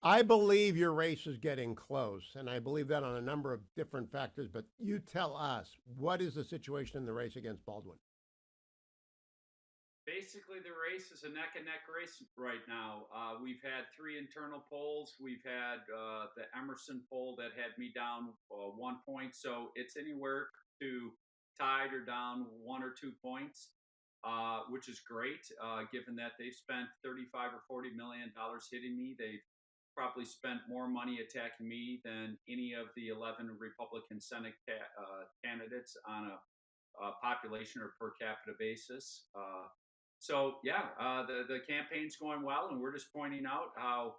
I believe your race is getting close, and I believe that on a number of different factors. But you tell us, what is the situation in the race against Baldwin? Basically, the race is a neck and neck race right now. We've had three internal polls. We've had the Emerson poll that had me down 1 point. So it's anywhere to tied or down 1 or 2 points, which is great, given that they've spent 35 or $40 million hitting me. They've probably spent more money attacking me than any of the 11 Republican Senate candidates on a population or per capita basis. So yeah, the campaign's going well, and we're just pointing out how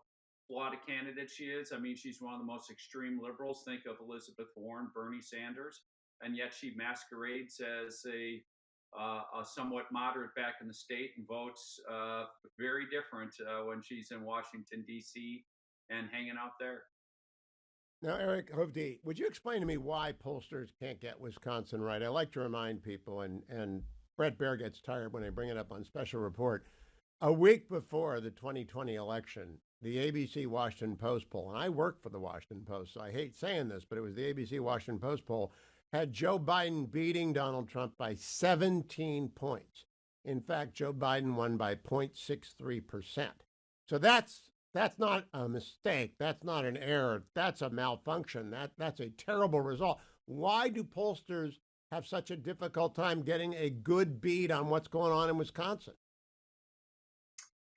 flawed a candidate she is. I mean, she's one of the most extreme liberals. Think of Elizabeth Warren, Bernie Sanders, and yet she masquerades as a somewhat moderate back in the state and votes very different when she's in Washington D.C. and hanging out there. Now, Eric Hovde, would you explain to me why pollsters can't get Wisconsin right? I like to remind people, and Brett Baer gets tired when I bring it up on Special Report. A week before the 2020 election, the ABC Washington Post poll, and I work for the Washington Post, so I hate saying this, but it was the ABC Washington Post poll, had Joe Biden beating Donald Trump by 17 points. In fact, Joe Biden won by 0.63%. So that's not a mistake. That's not an error. That's a malfunction. That's a terrible result. Why do pollsters have such a difficult time getting a good beat on what's going on in Wisconsin?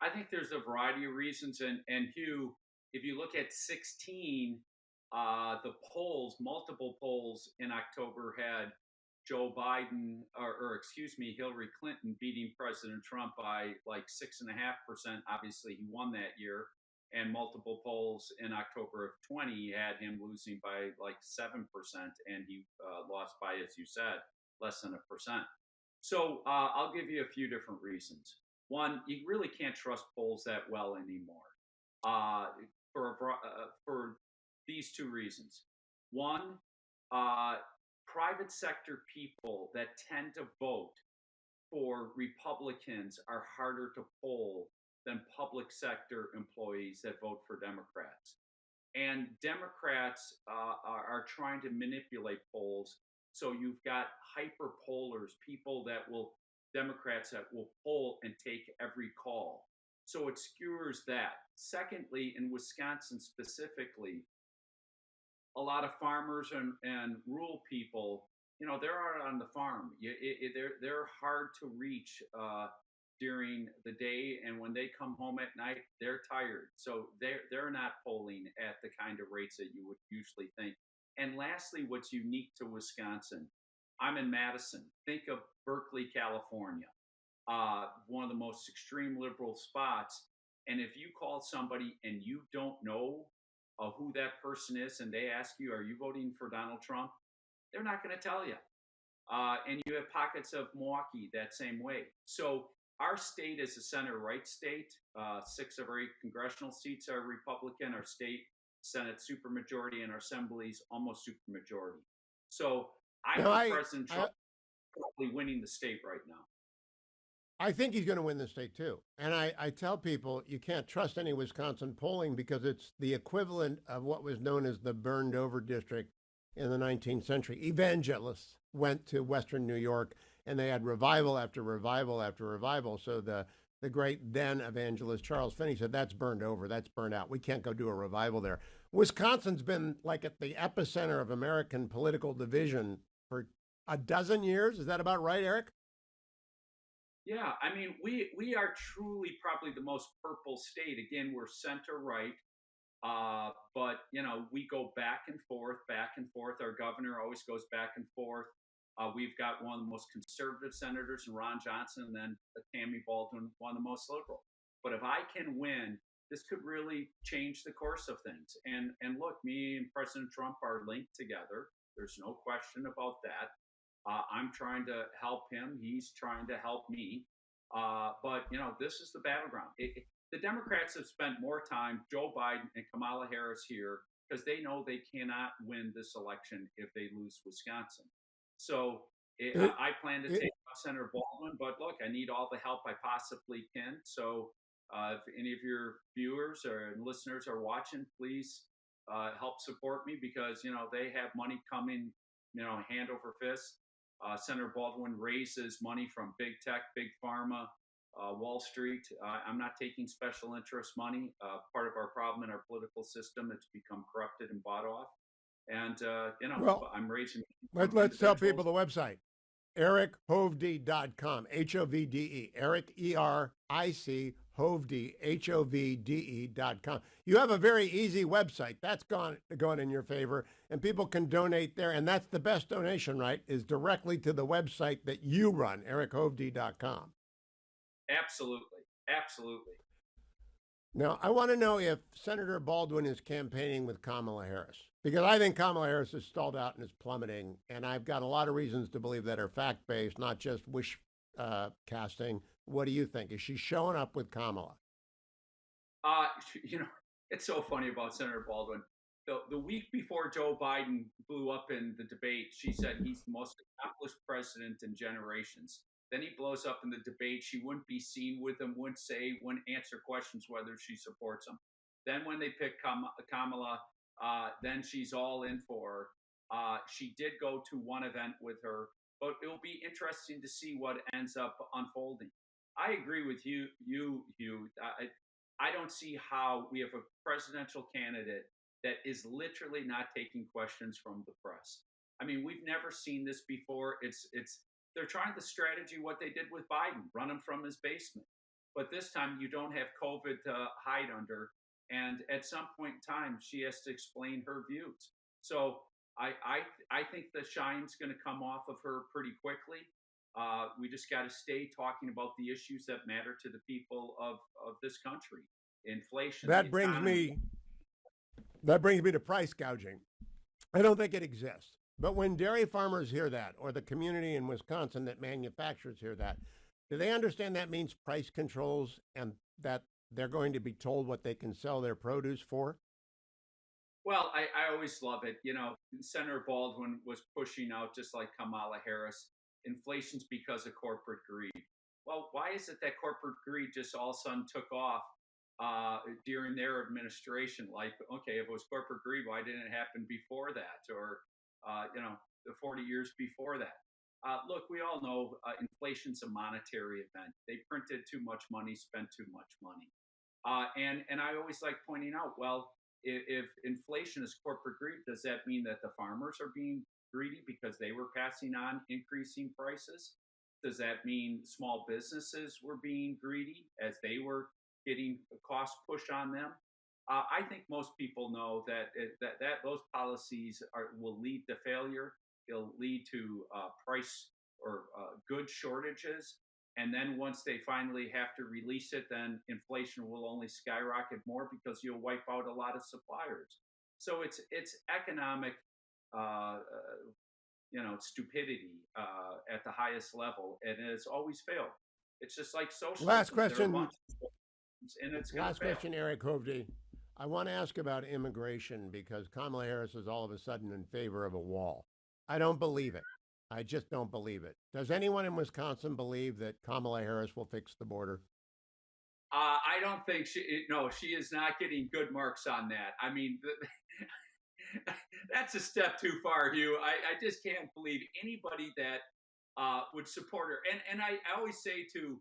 I think there's a variety of reasons, and Hugh, if you look at 16, the polls, multiple polls in October had Joe Biden, or excuse me, Hillary Clinton beating President Trump by like 6.5%. Obviously, he won that year. And multiple polls in October of 20 had him losing by like 7%, and he lost by, as you said, less than a percent. So I'll give you a few different reasons. One, you really can't trust polls that well anymore uh, for these two reasons. One, uh, private sector people that tend to vote for Republicans are harder to poll than public sector employees that vote for Democrats. And Democrats are trying to manipulate polls. So you've got hyper pollers, people that will, Democrats that will poll and take every call. So it skewers that. Secondly, in Wisconsin specifically, a lot of farmers and rural people, they're out on the farm. They're hard to reach during the day, and when they come home at night, they're tired. So they're not polling at the kind of rates that you would usually think. And lastly, what's unique to Wisconsin? I'm in Madison. Think of Berkeley, California, one of the most extreme liberal spots. And if you call somebody and you don't know who that person is, and they ask you, "Are you voting for Donald Trump?" They're not going to tell you. And you have pockets of Milwaukee that same way. So our state is a center right state. 6 of our 8 congressional seats are Republican. Our state Senate supermajority and our assemblies almost supermajority. So I Now, think I, President I, Trump is probably winning the state right now. I think he's going to win the state too. And I tell people you can't trust any Wisconsin polling because it's the equivalent of what was known as the burned over district in the 19th century. Evangelists went to Western New York and they had revival after revival after revival. So the great then evangelist Charles Finney said, that's burned over, that's burned out. We can't go do a revival there. Wisconsin's been like at the epicenter of American political division for a dozen years. Is that about right, Eric? Yeah, I mean, we are truly probably the most purple state. Again, we're center right. But we go back and forth, back and forth. Our governor always goes back and forth. We've got one of the most conservative senators in Ron Johnson, and then Tammy Baldwin, one of the most liberal. But if I can win, this could really change the course of things. And look, me and President Trump are linked together. There's no question about that. I'm trying to help him. He's trying to help me. But this is the battleground. The Democrats have spent more time, Joe Biden and Kamala Harris here, because they know they cannot win this election if they lose Wisconsin. So It, I plan to it, take out Senator Baldwin, but look, I need all the help I possibly can. So If any of your viewers or listeners are watching, please help support me because they have money coming, hand over fist. Senator Baldwin raises money from big tech, big pharma, Wall Street. I'm not taking special interest money. Part of our problem in our political system, it's become corrupted and bought off. And Well, I'm raising let's tell people the website. EricHovde.com, Hovde, Eric, ERIC, Hovde, HOVDE.com. You have a very easy website. That's going in your favor, and people can donate there. And that's the best donation, right, is directly to the website that you run, EricHovde.com. Absolutely. Absolutely. Now, I want to know if Senator Baldwin is campaigning with Kamala Harris, because I think Kamala Harris is stalled out and is plummeting, and I've got a lot of reasons to believe that are fact-based, not just wish casting. What do you think? Is she showing up with Kamala? It's so funny about Senator Baldwin. The week before Joe Biden blew up in the debate, she said he's the most accomplished president in generations. Then he blows up in the debate. She wouldn't be seen with him, wouldn't answer questions whether she supports him. Then when they pick Kamala, then she's all in for her. She did go to one event with her, but it'll be interesting to see what ends up unfolding. I agree with you, Hugh. I don't see how we have a presidential candidate that is literally not taking questions from the press. I mean, we've never seen this before. They're trying the strategy what they did with Biden, run him from his basement. But this time you don't have COVID to hide under. And at some point in time, she has to explain her views. So I think the shine's going to come off of her pretty quickly. We just got to stay talking about the issues that matter to the people of this country. Inflation. That brings me to price gouging. I don't think it exists. But when dairy farmers hear that, or the community in Wisconsin that manufactures hear that, do they understand that means price controls and that they're going to be told what they can sell their produce for? Well, I always love it. Senator Baldwin was pushing out, just like Kamala Harris, inflation's because of corporate greed. Well, why is it that corporate greed just all of a sudden took off during their administration? Like, okay, if it was corporate greed, why didn't it happen before that? Or the 40 years before that. Look, we all know inflation's a monetary event. They printed too much money, spent too much money. And I always like pointing out, well, if inflation is corporate greed, does that mean that the farmers are being greedy because they were passing on increasing prices? Does that mean small businesses were being greedy as they were getting cost push on them? I think most people know that those policies will lead to failure. It'll lead to price or good shortages, and then once they finally have to release it, then inflation will only skyrocket more because you'll wipe out a lot of suppliers. So it's economic, stupidity at the highest level, and it's always failed. It's just like socialism. Last question. And it's last question, Eric Hovde. I want to ask about immigration because Kamala Harris is all of a sudden in favor of a wall. I don't believe it. I just don't believe it. Does anyone in Wisconsin believe that Kamala Harris will fix the border? I don't think she is not getting good marks on that. I mean, that's a step too far, Hugh. I just can't believe anybody that would support her. And I always say to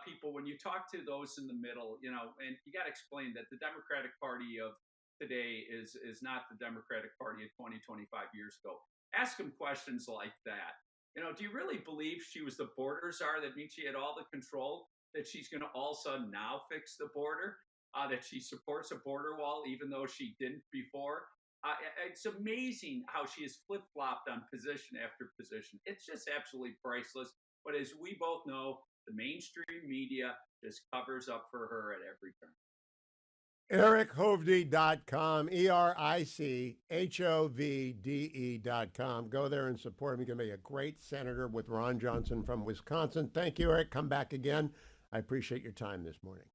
people, when you talk to those in the middle, and you got to explain that the Democratic Party of today is not the Democratic Party of 20, 25 years ago. Ask them questions like that. Do you really believe she was the border czar? That means she had all the control, that she's going to all of a sudden now fix the border, that she supports a border wall, even though she didn't before. It's amazing how she has flip-flopped on position after position. It's just absolutely priceless. But as we both know, the mainstream media just covers up for her at every turn. EricHovde.com, EricHovde.com. Go there and support him. He's going to be a great senator with Ron Johnson from Wisconsin. Thank you, Eric. Come back again. I appreciate your time this morning.